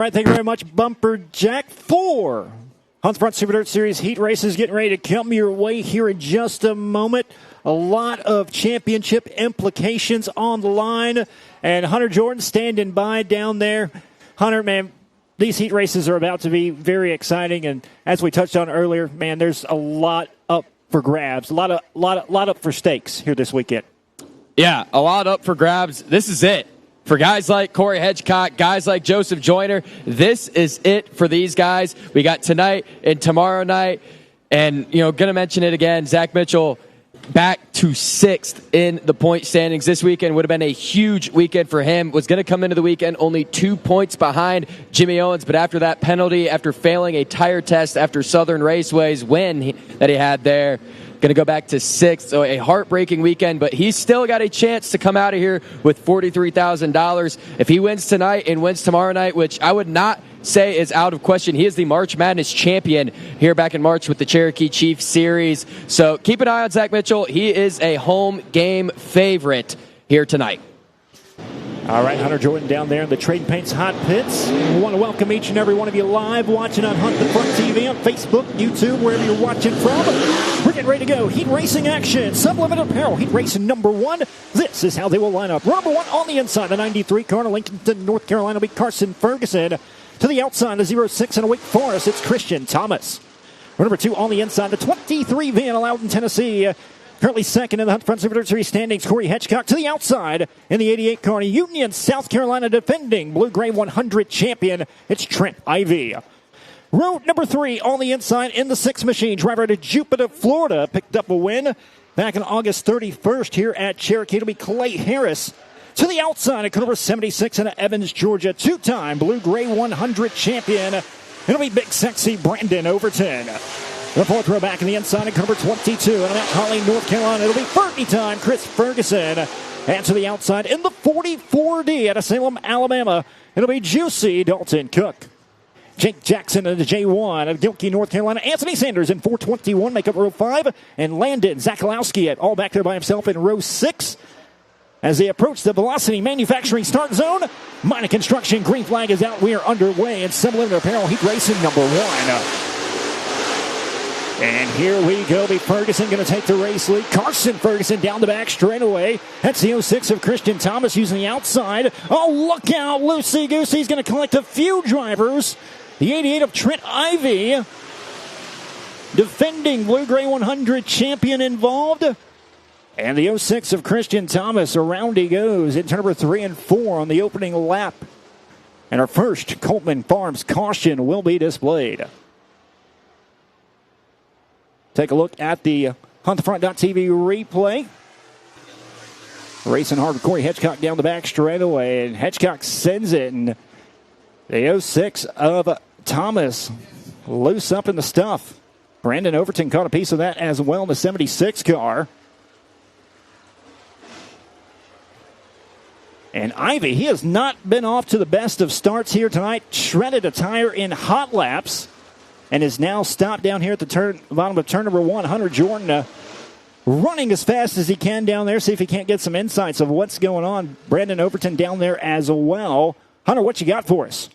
All right, thank you very much, Bumper Jack. 4 Hunt Front Super Dirt Series heat races getting ready to come your way here in just a moment. A lot of championship implications on the line. And Hunter Jordan standing by down there. Hunter, man, these heat races are about to be very exciting. And as we touched on earlier, man, there's a lot up for grabs. A lot up for stakes here this weekend. Yeah, a lot up for grabs. This is it. For guys like Corey Hedgecock, guys like Joseph Joyner, this is it for these guys. We got tonight and tomorrow night. And, going to mention it again, Zach Mitchell back to 6th in the point standings this weekend. Would have been a huge weekend for him. Was going to come into the weekend only 2 points behind Jimmy Owens, but after that penalty, after failing a tire test after Southern Raceway's win that he had there, going to go back to 6th. So a heartbreaking weekend, but he's still got a chance to come out of here with $43,000. If he wins tonight and wins tomorrow night, which I would not say is out of question, he is the March Madness champion here back in March with the Cherokee Chief Series. So keep an eye on Zach Mitchell. He is a home game favorite here tonight. All right, Hunter Jordan down there in the Trade Paints Hot Pits. We want to welcome each and every one of you live watching on Hunt the Front TV, on Facebook, YouTube, wherever you're watching from. We're getting ready to go. Heat racing action. Sublimited Apparel. Heat racing number 1. This is how they will line up. Number 1 on the inside, the 93 car, Lincoln, North Carolina, will be Carson Ferguson. To the outside, the 06 in a Wake Forest, it's Christian Thomas. Number 2 on the inside, the 23 van allowed in Tennessee. Currently second in the Hunt Front Super Dirt Series standings, Corey Hedgecock. To the outside, in the 88 car, Union, South Carolina, defending Blue-Gray 100 champion, it's Trent Ivey. Row number 3 on the inside in the 6 machine. Driver to Jupiter, Florida, picked up a win back on August 31st here at Cherokee. It'll be Clay Harris. To the outside, at number 76 in Evans, Georgia, 2-time Blue-Gray 100 champion. It'll be big, sexy Brandon Overton. The 4th row back in the inside at number 22 in Mount Holly, North Carolina. It'll be 30-time Chris Ferguson. And to the outside in the 44D out of Salem, Alabama, it'll be Juicy Dalton Cook. Jake Jackson in the J1 of Gilkey, North Carolina. Anthony Sanders in 421, make up row 5. And Landon Zakalowski all back there by himself in row 6. As they approach the Velocity Manufacturing start zone, Minor Construction, green flag is out. We are underway in Sublimited Apparel Heat Racing number 1. And here we go. Be Ferguson going to take the race lead. Carson Ferguson down the back straightaway. That's the 06 of Christian Thomas using the outside. Oh, look out. Loosey Goosey's going to collect a few drivers. The 88 of Trent Ivey, defending Blue-Gray 100 champion involved. And the 06 of Christian Thomas, around he goes into number 3 and 4 on the opening lap. And our first Coleman Farms caution will be displayed. Take a look at the HuntTheFront.tv replay. Racing hard with Corey Hedgecock down the back straightaway. And Hedgecock sends it. And the 06 of Thomas loose up in the stuff. Brandon Overton caught a piece of that as well in the 76 car. And Ivey, he has not been off to the best of starts here tonight. Shredded a tire in hot laps and is now stopped down here at the bottom of turn number 1. Hunter Jordan running as fast as he can down there. See if he can't get some insights of what's going on. Brandon Overton down there as well. Hunter, what you got for us?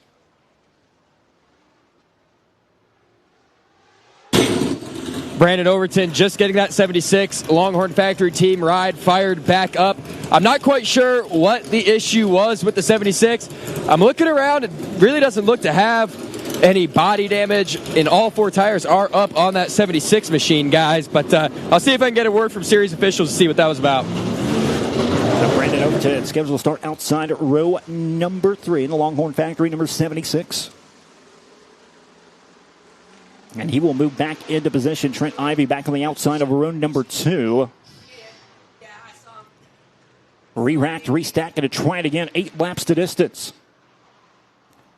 Brandon Overton just getting that 76 Longhorn Factory team ride fired back up. I'm not quite sure what the issue was with the 76. I'm looking around. It really doesn't look to have any body damage, and all 4 tires are up on that 76 machine, guys. But I'll see if I can get a word from series officials to see what that was about. So Brandon Overton scheduled to start outside row number 3 in the Longhorn Factory, number 76. And he will move back into position. Trent Ivey back on the outside of row number 2. Re-racked, restacked, and to try it again. 8 laps to distance.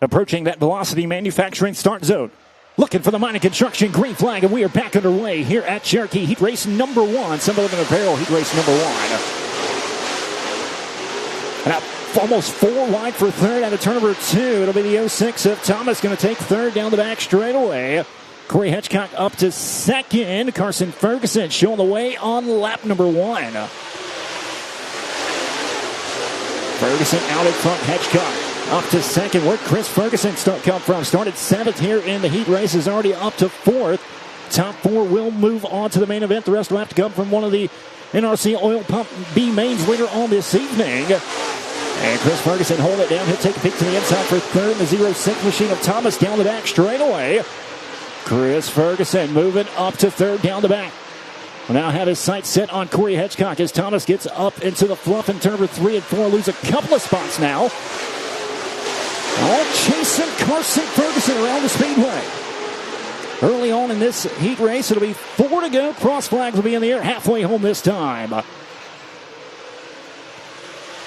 Approaching that Velocity Manufacturing start zone. Looking for the Minor Construction green flag, and we are back underway here at Cherokee Heat Race number 1. Sublimited Apparel Heat Race number 1. And now almost 4 wide for third out of turn number 2. It'll be the 06 of Thomas going to take third down the back straightaway. Corey Hedgecock up to second. Carson Ferguson showing the way on lap number 1. Ferguson out in front. Hedgecock up to second. Where'd Chris Ferguson come from? Started 7th here in the heat race. Is already up to 4th. Top 4 will move on to the main event. The rest will have to come from one of the NRC Oil Pump B mains later on this evening. And Chris Ferguson hold it down. He'll take a peek to the inside for third in the 06 machine of Thomas down the back straightaway. Chris Ferguson moving up to third down the back. Will now have his sights set on Corey Hedgecock as Thomas gets up into the fluff in turn number 3 and 4. Lose a couple of spots now. All chasing Carson Ferguson around the speedway. Early on in this heat race, it'll be 4 to go. Cross flags will be in the air halfway home this time.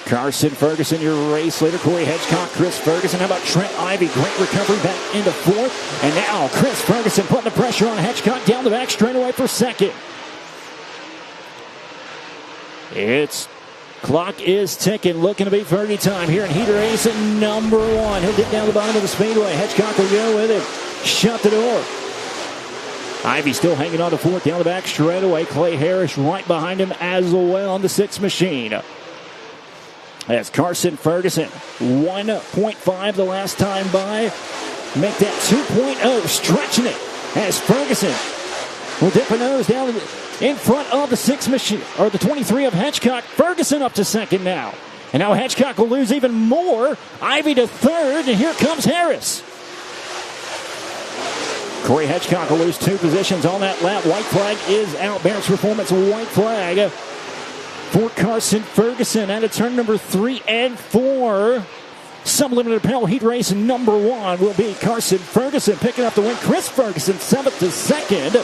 Carson Ferguson, your race leader. Corey Hedgecock, Chris Ferguson. How about Trent Ivey? Great recovery back into 4th. And now Chris Ferguson putting the pressure on Hedgecock down the back straightaway for second. It's clock is ticking, looking to be Fergie time here in heat race at number 1. He'll get down the bottom of the speedway. Hedgecock will go with him. Shut the door. Ivy still hanging on to 4th down the back straightaway. Clay Harris right behind him as well on the 6th machine. As Carson Ferguson, 1.5 the last time by. Make that 2.0, stretching it as Ferguson will dip a nose down in front of the 6th machine, or the 23 of Hedgecock. Ferguson up to second now. And now Hedgecock will lose even more. Ivy to third, and here comes Harris. Corey Hedgecock will lose 2 positions on that lap. White flag is out. Barrett's Performance white flag for Carson Ferguson out of turn number 3 and 4. Sublimited apparel heat race number 1 will be Carson Ferguson picking up the win. Chris Ferguson 7th to 2nd.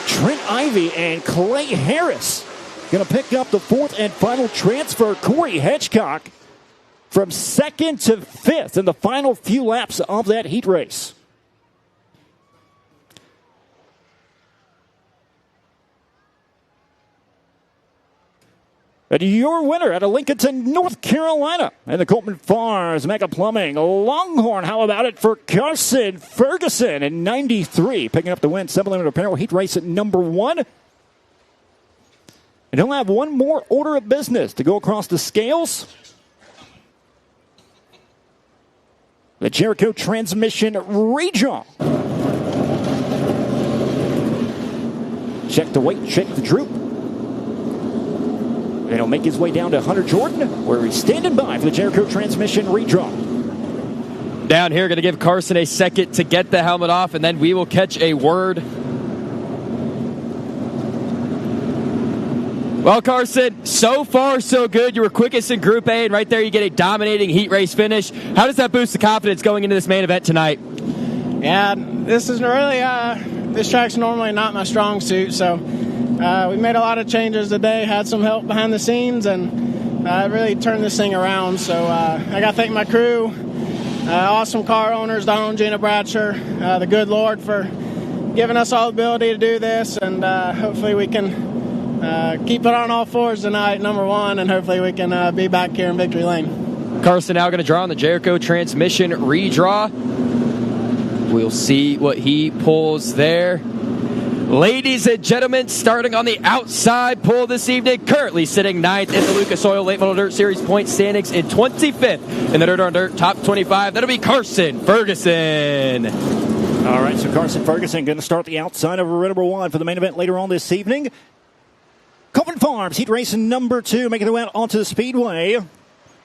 Trent Ivey and Clay Harris going to pick up the 4th and final transfer. Corey Hedgecock from 2nd to 5th in the final few laps of that heat race. But your winner out of Lincolnton, North Carolina, and the Coltman Farms Mega Plumbing Longhorn. How about it for Carson Ferguson in 93, picking up the win. Sublimited apparel heat race at number 1. And he'll have one more order of business to go across the scales. The Jericho transmission redraw. Check the weight, check the droop. And he'll make his way down to Hunter Jordan, where he's standing by for the Jericho transmission redraw. Down here, going to give Carson a second to get the helmet off, and then we will catch a word. Well, Carson, so far so good. You were quickest in Group A, and right there you get a dominating heat race finish. How does that boost the confidence going into this main event tonight? Yeah, this is really, this track's normally not my strong suit, so we made a lot of changes today, had some help behind the scenes, and really turned this thing around. So I got to thank my crew, awesome car owners, Donald and Gina Bradsher, the good Lord for giving us all the ability to do this, and hopefully we can keep it on all fours tonight, number 1, and hopefully we can be back here in victory lane. Carson now going to draw on the Jericho transmission redraw. We'll see what he pulls there. Ladies and gentlemen, starting on the outside pole this evening, currently sitting 9th in the Lucas Oil Late Model Dirt Series point standings and 25th in the Dirt on Dirt Top 25. That'll be Carson Ferguson. All right, so Carson Ferguson going to start the outside of number 1 for the main event later on this evening. Coltman Farms, heat race number 2, making their way out onto the speedway.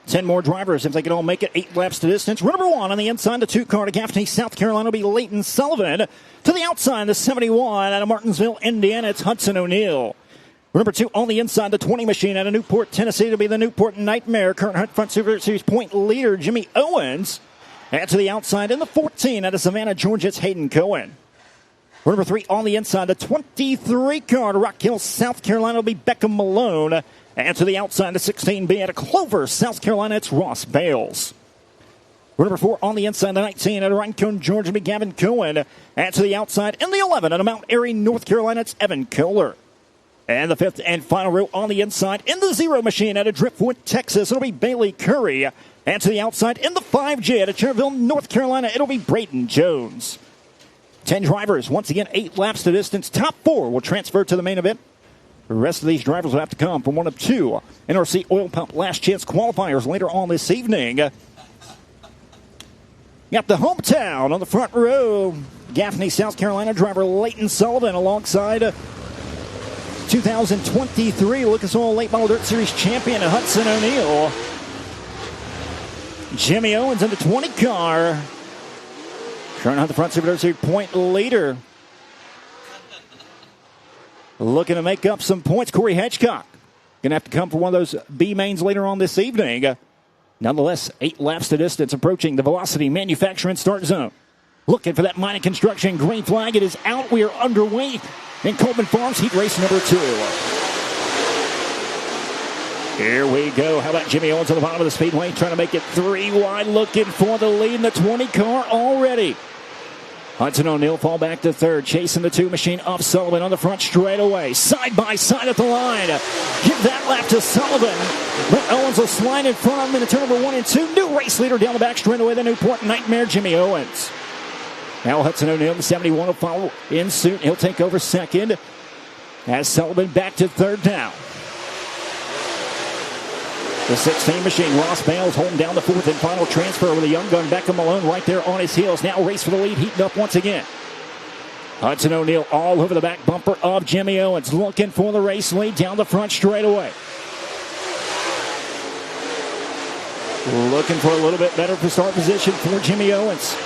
10 more drivers if they can all make it. 8 laps to distance. Number 1 on the inside, the 2 car to Gaffney, South Carolina will be Leighton Sullivan. To the outside, the 71 out of Martinsville, Indiana, it's Hudson O'Neill. Number 2 on the inside, the 20 machine out of Newport, Tennessee, it'll be the Newport Nightmare. Current Hunt Front Super Series point leader, Jimmy Owens. And to the outside, in the 14 out of Savannah, Georgia, it's Hayden Cohen. Number 3 on the inside, the 23 car to Rock Hill, South Carolina, will be Beckham Malone. And to the outside, the 16B out of Clover, South Carolina, it's Ross Bales. Number 4 on the inside, the 19 out of Rhinecone, Georgia, will be Gavin Cohen. And to the outside, in the 11 out of Mount Airy, North Carolina, it's Evan Kohler. And the 5th and final row on the inside, in the 0 machine out of Driftwood, Texas, it'll be Bailey Curry. And to the outside, in the 5J out of Cherville, North Carolina, it'll be Braden Jones. 10 drivers, once again, 8 laps to distance. Top 4 will transfer to the main event. The rest of these drivers will have to come from one of 2 NRC Oil Pump Last Chance qualifiers later on this evening. Got the hometown on the front row. Gaffney, South Carolina driver Leighton Sullivan alongside 2023 Lucas Oil Late Model Dirt Series champion Hudson O'Neal. Jimmy Owens in the 20 car. Trying to hunt the front Super Dirt Series point leader. Looking to make up some points. Corey Hedgecock going to have to come for one of those B mains later on this evening. Nonetheless, 8 laps to distance approaching the Velocity Manufacturing start zone. Looking for that mining construction green flag. It is out. We are underway in Coleman Farms heat race number 2. Here we go. How about Jimmy Owens on the bottom of the speedway trying to make it 3 wide, looking for the lead in the 20 car already. Hudson O'Neal fall back to third, chasing the 2 machine of Sullivan on the front straightaway. Side by side at the line. Give that lap to Sullivan. But Owens will slide in front of him in the turn number 1 and 2. New race leader down the back straightaway, the Newport Nightmare, Jimmy Owens. Now Hudson O'Neal, the 71, will follow in suit. He'll take over second as Sullivan back to third down. The 16 machine, Ross Bales, holding down the 4th and final transfer with a young gun, Beckham Malone, right there on his heels. Now race for the lead, heating up once again. Hudson O'Neal all over the back bumper of Jimmy Owens, looking for the race lead down the front straightaway. Looking for a little bit better start position for Jimmy Owens.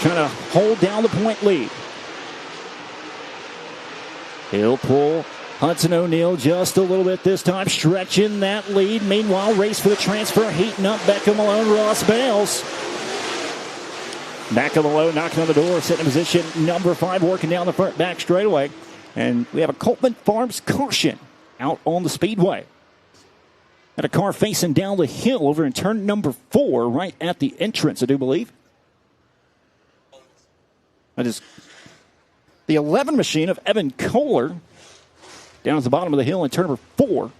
Trying to hold down the point lead. He'll pull Hudson O'Neal just a little bit this time, stretching that lead. Meanwhile, race for the transfer, heating up Beckham Malone, Ross Bales. Beckham Malone knocking on the door, sitting in position number 5, working down the front back straightaway. And we have a Coleman Farms caution out on the speedway. Got a car facing down the hill over in turn number 4, right at the entrance, I do believe. That is the 11 machine of Evan Kohler. Down at the bottom of the hill in turn number 4.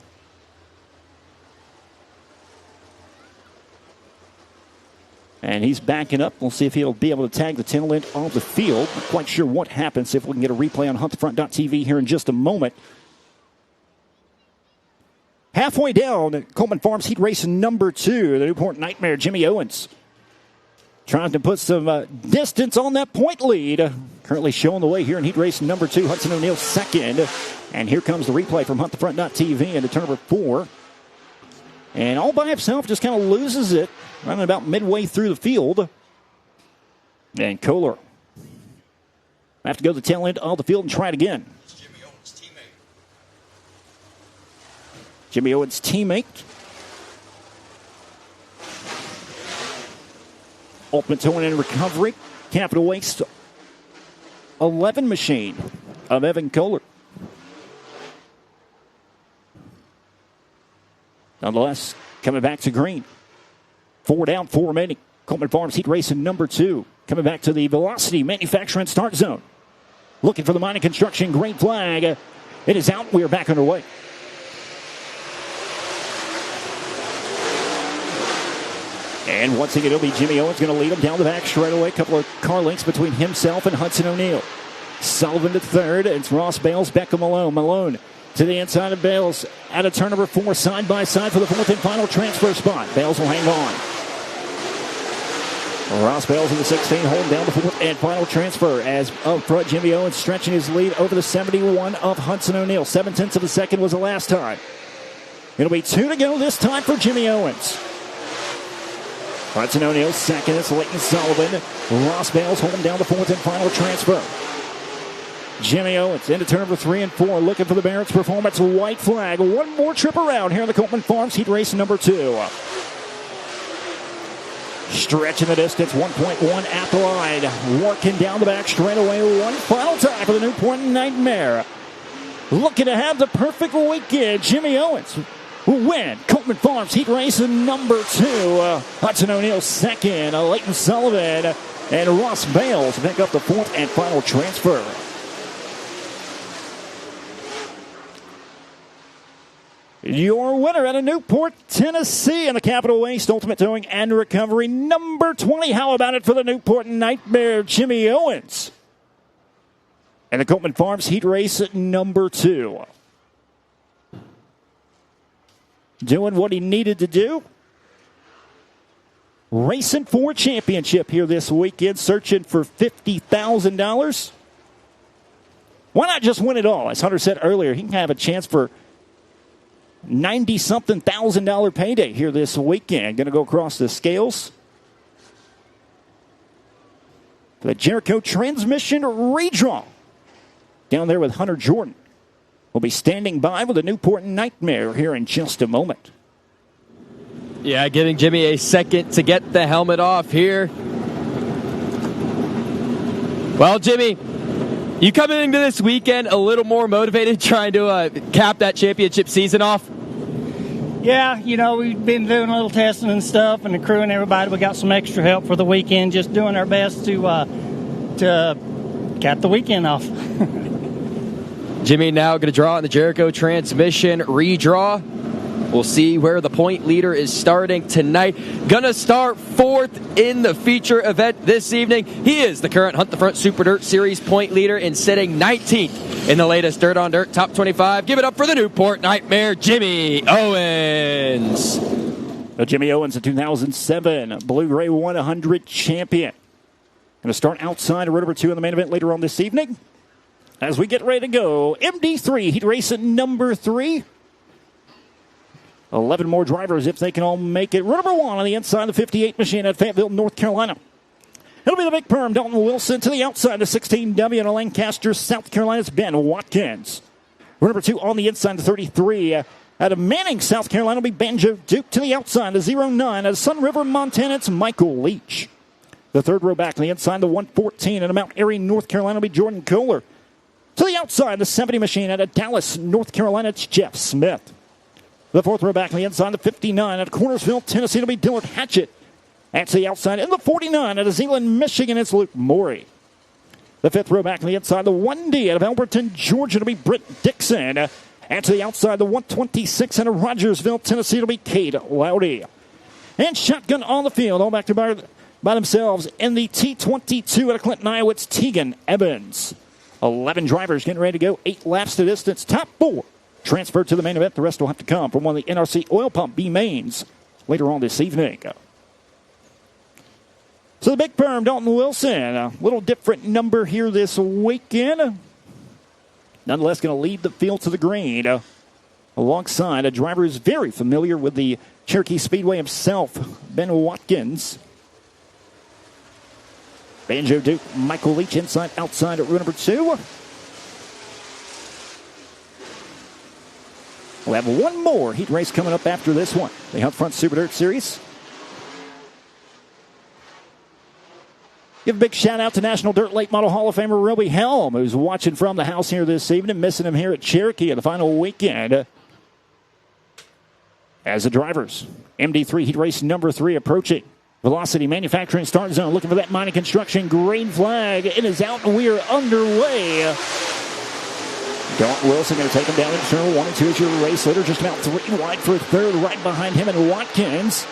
And he's backing up. We'll see if he'll be able to tag the tail end of the field. Not quite sure what happens. If we can get a replay on huntthefront.tv here in just a moment. Halfway down, Coleman Farms heat race number 2. The Newport Nightmare, Jimmy Owens. Trying to put some distance on that point lead. Currently showing the way here in heat race number 2. Hudson O'Neal second. And here comes the replay from huntthefront.tv into turn number 4. And all by himself just kind of loses it. Running about midway through the field. And Kohler have to go to the tail end of the field and try it again. Jimmy Owens' teammate. Jimmy Owens' teammate. Ultimate Towing and Recovery. Capital Waste 11 machine of Evan Kohler. Nonetheless, coming back to green. 4 down, 4 remaining. Coleman Farms heat race number 2. Coming back to the Velocity Manufacturing start zone. Looking for the mining construction green flag. It is out. We are back underway. And once again, it'll be Jimmy Owens going to lead him down the back straightaway. A couple of car links between himself and Hudson O'Neal. Sullivan to third. It's Ross Bales, Beckham Malone. Malone to the inside of Bales. Out of turn number 4, side by side for the 4th and final transfer spot. Bales will hang on. Ross Bales in the 16, holding down the 4th and final transfer. As up front, Jimmy Owens stretching his lead over the 71 of Hudson O'Neal. 7/10 of a second was the last time. It'll be 2 to go this time for Jimmy Owens. Hudson O'Neal second. It's Leighton Sullivan. Ross Bales holding down the 4th and final transfer. Jimmy Owens into turn number 3 and 4, looking for the Barrett's Performance white flag. One more trip around here in the Coleman Farms heat race number 2. Stretching the distance, 1.1 at the line. Working down the back straightaway. One final time for the Newport Nightmare. Looking to have the perfect weekend. Jimmy Owens will win Coleman Farms heat race number 2. Hudson O'Neal second. Leighton Sullivan and Ross Bales pick up the 4th and final transfer. Your winner out of Newport, Tennessee, in the Capital Waste Ultimate Towing and Recovery number 20. How about it for the Newport Nightmare, Jimmy Owens? And the Coleman Farms heat race number 2. Doing what he needed to do. racing for a championship here this weekend, searching for $50,000. Why not just win it all? As Hunter said earlier, he can have a chance for $90-something thousand payday here this weekend. Going to go across the scales. The Jericho transmission redraw. Down there with Hunter Jordan. We'll be standing by with a Newport Nightmare here in just a moment. Yeah, giving Jimmy a second to get the helmet off here. Well, Jimmy, you coming into this weekend a little more motivated trying to cap that championship season off? Yeah, we've been doing a little testing and stuff, and the crew and everybody, we got some extra help for the weekend, just doing our best to cap the weekend off. Jimmy now going to draw on the Jericho transmission redraw. We'll see where the point leader is starting tonight. Going to start fourth in the feature event this evening. He is the current Hunt the Front Super Dirt Series point leader and sitting 19th in the latest Dirt on Dirt Top 25. Give it up for the Newport Nightmare, Jimmy Owens. Jimmy Owens, a 2007 Blue-Gray 100 champion. Going to start outside of row number 2 in the main event later on this evening. As we get ready to go, MD3, heat race at number 3. 11 more drivers if they can all make it. Row number 1 on the inside of the 58 machine at Fayetteville, North Carolina. It'll be the big perm, Dalton Wilson. To the outside of 16W in Lancaster, South Carolina's Ben Watkins. Row number 2 on the inside of 33. Out of Manning, South Carolina, will be Banjo Duke. To the outside of 09. Out of Sun River, Montana, it's Michael Leach. The third row back on the inside, the 114. Out of Mount Airy, North Carolina, will be Jordan Kohler. To the outside, the 70 machine. Out of Dallas, North Carolina, it's Jeff Smith. The fourth row back on the inside, the 59. Out of Cornersville, Tennessee, it'll be Dillard Hatchett. And to the outside, and the 49. Out of Zeeland, Michigan, it's Luke Morey. The fifth row back on the inside, the 1D. Out of Alberton, Georgia, it'll be Britt Dixon. And to the outside, the 126. Out of Rogersville, Tennessee, it'll be Cade Loudy. And shotgun on the field, all back to by themselves. In the T22 out of Clinton, Iowa, it's Tegan Evans. 11 drivers getting ready to go. 8 laps to distance. Top 4 transferred to the main event. The rest will have to come from one of the NRC Oil Pump B mains later on this evening. So the big perm, Dalton Wilson, a little different number here this weekend. Nonetheless, going to lead the field to the green alongside a driver who's very familiar with the Cherokee Speedway himself, Ben Watkins. Banjo Duke, Michael Leach inside, outside at row number 2. We'll have one more heat race coming up after this one. The Hunt Front Super Dirt Series. Give a big shout out to National Dirt Late Model Hall of Famer Roby Helm, who's watching from the house here this evening, missing him here at Cherokee in the final weekend. As the drivers, MD3 heat race number 3 approaching. Velocity Manufacturing start zone, looking for that mining construction green flag. It is out and we are underway. Dalton Wilson going to take him down in turn 1 and 2 as your race leader. Just about 3 wide for third, right behind him and Watkins.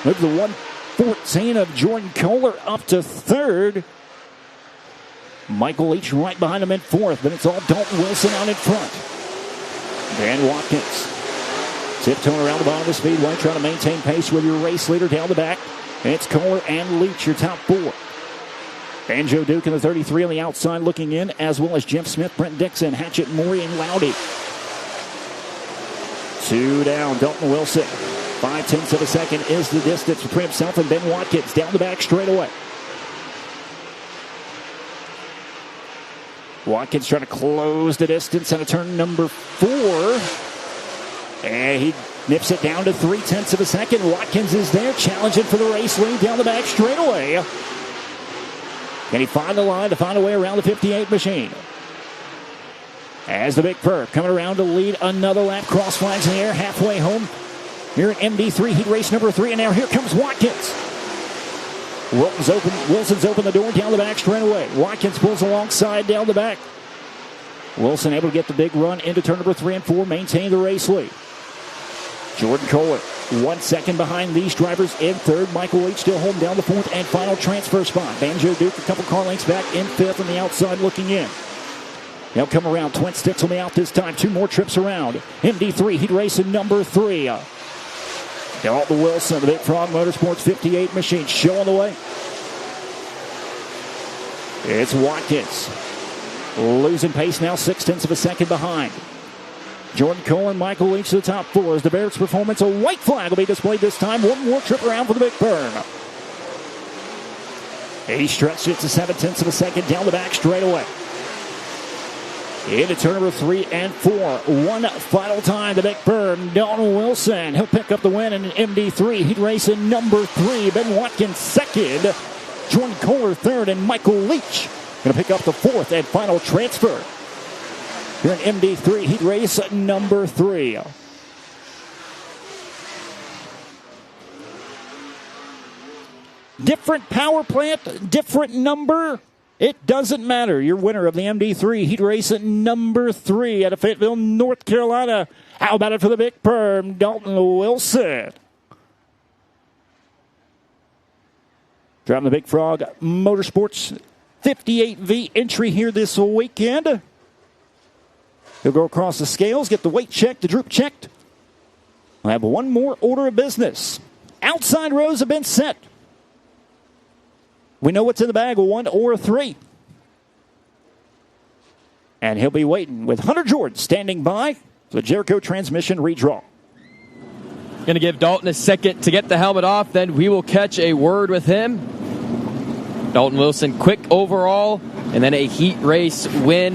Move the 114 of Jordan Kohler up to third. Michael Leach right behind him in fourth, but it's all Dalton Wilson out in front. Dan Watkins tiptoeing around the bottom of the speedway, trying to maintain pace with your race leader down the back. And it's Kohler and Leach, your top 4. Banjo Duke in the 33 on the outside looking in, as well as Jeff Smith, Brent Dixon, Hatchett, Morey, and Loudy. 2 down, Dalton Wilson. 5/10 of a second is the distance between himself and Ben Watkins. Down the back straight away. Watkins trying to close the distance on a turn number 4. And he nips it down to 3/10 of a second. Watkins is there, challenging for the race lead down the back straightaway. Can he find the line to find a way around the 58 machine? As the big perp coming around to lead another lap. Cross flags in the air, halfway home. Here at MD3, heat race number 3, and now here comes Watkins. Wilson's open the door down the back straightaway. Watkins pulls alongside down the back. Wilson able to get the big run into turn number 3 and 4, maintain the race lead. Jordan Kohler, 1 second behind these drivers in third. Michael Leach still home down the 4th and final transfer spot. Banjo Duke a couple car lengths back in 5th on the outside looking in. They'll come around. Twin Sticks will be out this time. 2 more trips around. MD3 heat race in number 3. Dalton Wilson, the Big Frog Motorsports 58 machine, showing the way. It's Watkins. Losing pace now, 0.6 of a second behind. Jordan Cole and Michael Leach to the top four. As the Barrett's performance, a white flag will be displayed this time. One more trip around for the Big Berm. He stretched it to 0.7 of a second down the back straightaway. Into turn number 3 and 4. One final time, the Big Berm. Dalton Wilson, he'll pick up the win in MD3. He'd race in number 3. Ben Watkins second. Jordan Kohler third, and Michael Leach going to pick up the 4th and final transfer. Here in MD3, he'd race at number 3. Different power plant, different number. It doesn't matter. Your winner of the MD3, he'd race at number 3 out of Fayetteville, North Carolina. How about it for the Big Berm, Dalton Wilson? Driving the Big Frog Motorsports 58V entry here this weekend. He'll go across the scales, get the weight checked, the droop checked. We'll have one more order of business. Outside rows have been set. We know what's in the bag, a 1 or a 3. And he'll be waiting with Hunter Jordan standing by for the Jericho transmission redraw. Going to give Dalton a second to get the helmet off, then we will catch a word with him. Dalton Wilson, quick overall, and then a heat race win.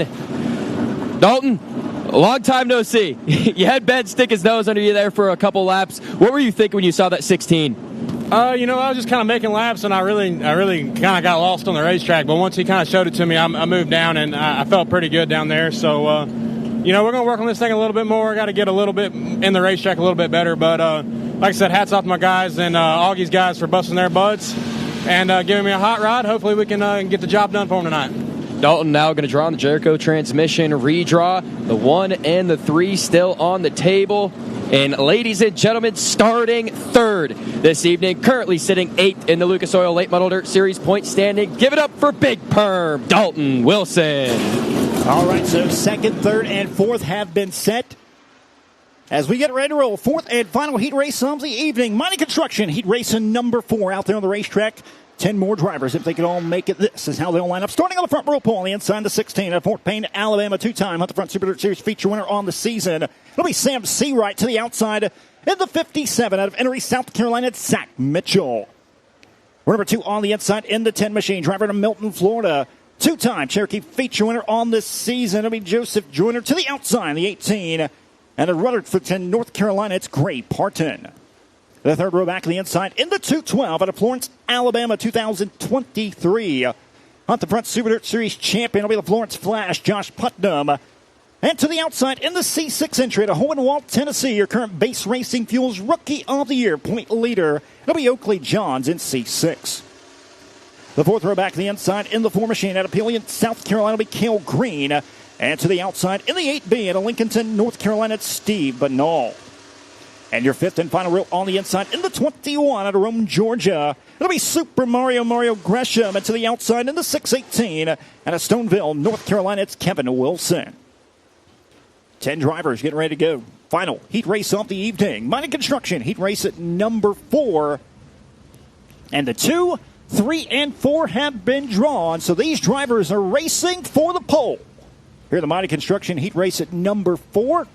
Dalton, a long time no see. You had Ben stick his nose under you there for a couple laps. What were you thinking when you saw that 16? I was just kind of making laps, and I really kind of got lost on the racetrack. But once he kind of showed it to me, I moved down, and I felt pretty good down there. So, we're going to work on this thing a little bit more. Got to get a little bit in the racetrack a little bit better. But like I said, hats off to my guys and Augie's guys for busting their butts and giving me a hot ride. Hopefully we can get the job done for them tonight. Dalton now going to draw on the Jericho transmission redraw. The 1 and the 3 still on the table. And ladies and gentlemen, starting third this evening, currently sitting 8th in the Lucas Oil Late Model Dirt Series point standing. Give it up for Big Perm, Dalton Wilson. All right, so 2nd, 3rd, and 4th have been set. As we get ready to roll, 4th and final heat race of the evening. Mighty Construction heat race in number 4 out there on the racetrack. 10 more drivers, if they can all make it. This is how they'll line up. Starting on the front row pole on the inside, the 16 at Fort Payne, Alabama, 2-time Hunt the Front Super Dirt Series feature winner on the season. It'll be Sam Seawright to the outside. In the 57 out of Emery, South Carolina, it's Zach Mitchell. Number 2 on the inside in the 10 machine, driver to Milton, Florida. 2-time Cherokee feature winner on this season. It'll be Joseph Joyner to the outside, the 18. And at Rutherford, North Carolina, it's Gray Parton. The 3rd row back to the inside in the 212 out of Florence, Alabama, 2023. Hunt the Front Super Dirt Series champion will be the Florence Flash, Josh Putnam. And to the outside in the C6 entry at Hohenwald, Tennessee, your current Base Racing Fuels Rookie of the Year point leader. It'll be Oakley Johns in C6. The 4th row back to the inside in the 4 machine at Papillion, South Carolina, will be Cale Green. And to the outside in the 8B at Lincolnton, North Carolina, it's Steve Banal. And your 5th and final row on the inside in the 21 out of Rome, Georgia. It'll be Super Mario Gresham. And to the outside in the 618 out of Stoneville, North Carolina, it's Kevin Wilson. 10 drivers getting ready to go. Final heat race of the evening. Mighty Construction heat race at number 4. And the 2, 3, and 4 have been drawn. So these drivers are racing for the pole. Here the Mighty Construction heat race at number 4.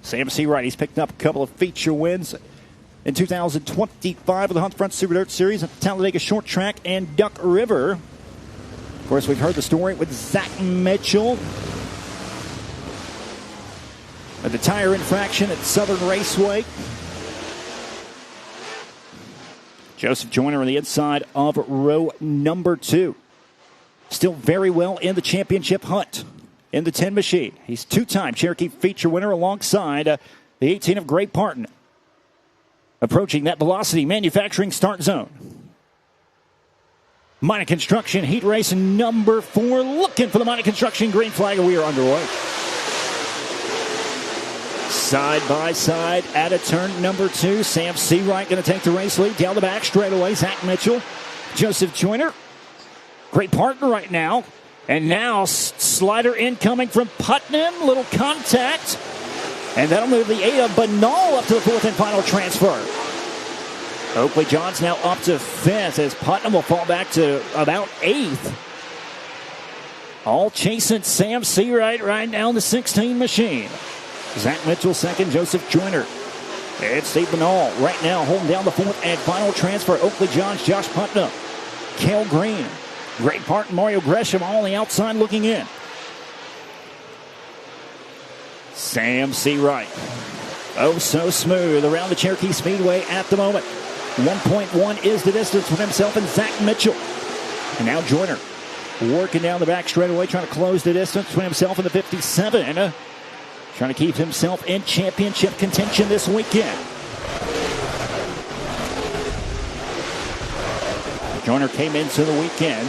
Sam Seawright, he's picked up a couple of feature wins in 2025 of the Hunt Front Super Dirt Series at Talladega Short Track and Duck River. Of course, we've heard the story with Zach Mitchell. The tire infraction at Southern Raceway. Joseph Joyner on the inside of row number 2. Still very well in the championship hunt. In the 10 machine. He's 2-time Cherokee feature winner alongside the 18 of Gray Parton. Approaching that Velocity Manufacturing start zone. Mighty Construction heat race number 4. Looking for the Mighty Construction green flag, and we are underway. Side by side at a turn number 2. Sam Seawright going to take the race lead down the back straightaway. Zach Mitchell, Joseph Joyner. Great partner right now. And now slider incoming from Putnam. Little contact. And that'll move the 8 of Banal up to the 4th and final transfer. Oakley Johns now up to 5th as Putnam will fall back to about 8th. All chasing Sam Seawright right now, the 16 machine. Zach Mitchell second, Joseph Joyner. It's Steve Banal right now holding down the 4th and final transfer. Oakley Johns, Josh Putnam, Cale Green, Gray Parton, Mario Gresham all on the outside looking in. Sam Seawright. Oh, so smooth around the Cherokee Speedway at the moment. 1.1 is the distance with himself and Zach Mitchell. And now Joyner working down the back straightaway, trying to close the distance between himself and the 57. Trying to keep himself in championship contention this weekend. Joyner came into the weekend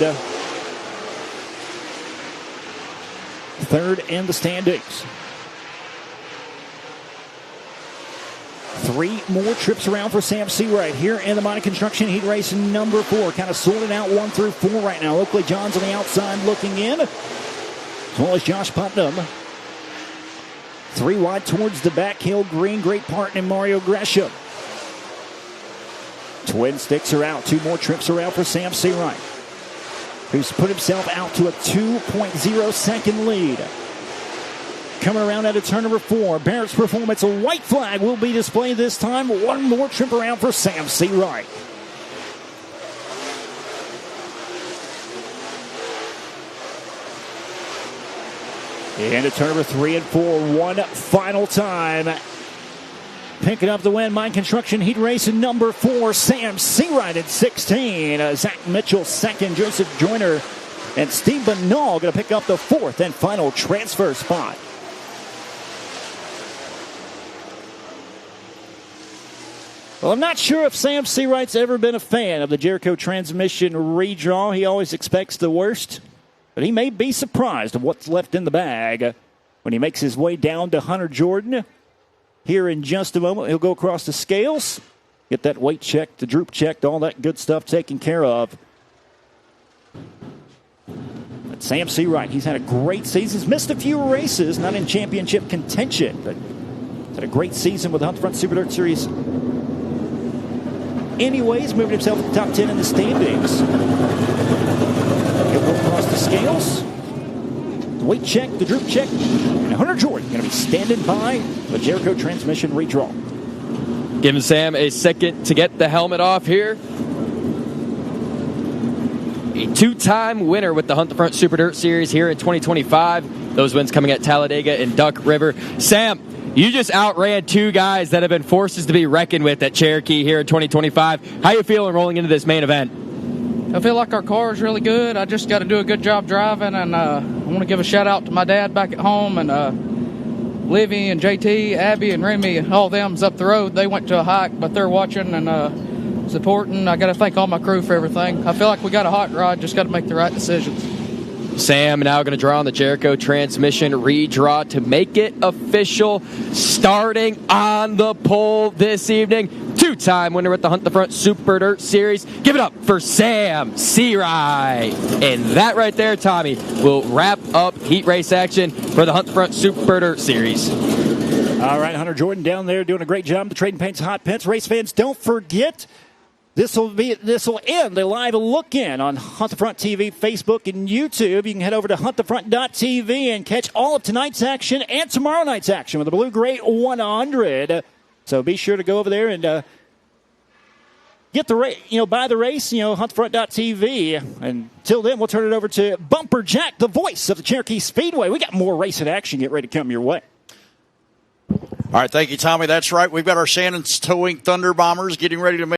third in the standings. 3 more trips around for Sam Seawright here in the minor construction heat race number 4. Kind of sorted out 1 through 4 right now. Oakley Johns on the outside looking in, as well as Josh Putnam. 3 wide towards the back. Cale Green, Great Parton, and Mario Gresham. Twin sticks are out. 2 more trips around for Sam Seawright, who's put himself out to a 2.0 second lead. Coming around out of turn number 4, Barrett's Performance. A white flag will be displayed this time. 1 more trip around for Sam Seawright. Into turn number 3 and 4, 1 final time. Picking up the win, Mine Construction Heat Race number 4, Sam Seawright at 16. Zach Mitchell second, Joseph Joyner and Steve Banal going to pick up the 4th and final transfer spot. Well, I'm not sure if Sam Seawright's ever been a fan of the Jericho transmission redraw. He always expects the worst, but he may be surprised of what's left in the bag when he makes his way down to Hunter Jordan. Here in just a moment, he'll go across the scales, get that weight checked, the droop checked, all that good stuff taken care of. But Sam Seawright, he's had a great season. He's missed a few races, not in championship contention, but he's had a great season with the Hunt Front Super Dirt Series. Anyways, moving himself to the top 10 in the standings. He'll go across the scales. The weight check, the droop check, and Hunter Jordan going to be standing by the Jericho transmission redraw. Giving Sam a second to get the helmet off here. A 2-time winner with the Hunt the Front Super Dirt Series here in 2025. Those wins coming at Talladega and Duck River. Sam, you just outran 2 guys that have been forces to be reckoned with at Cherokee here in 2025. How you feeling rolling into this main event? I feel like our car is really good. I just got to do a good job driving, and I want to give a shout out to my dad back at home, and Livy and JT, Abby and Remy, all them's up the road. They went to a hike, but they're watching and supporting. I got to thank all my crew for everything. I feel like we got a hot rod, just got to make the right decisions. Sam now going to draw on the Jericho transmission redraw to make it official, starting on the pole this evening. 2-time winner with the Hunt the Front Super Dirt Series. Give it up for Sam Seawright. And that right there, Tommy, will wrap up heat race action for the Hunt the Front Super Dirt Series. All right, Hunter Jordan down there doing a great job. The Trading Paints Hot Pits. Race fans, don't forget, this will end the live look-in on Hunt the Front TV, Facebook, and YouTube. You can head over to huntthefront.tv and catch all of tonight's action and tomorrow night's action with the Blue Gray 100. So be sure to go over there and get the race, buy the race, huntthefront.tv. Until then, we'll turn it over to Bumper Jack, the voice of the Cherokee Speedway. We got more racing action. Get ready to come your way. All right, thank you, Tommy. That's right. We've got our Shannon's Towing Thunder Bombers getting ready to make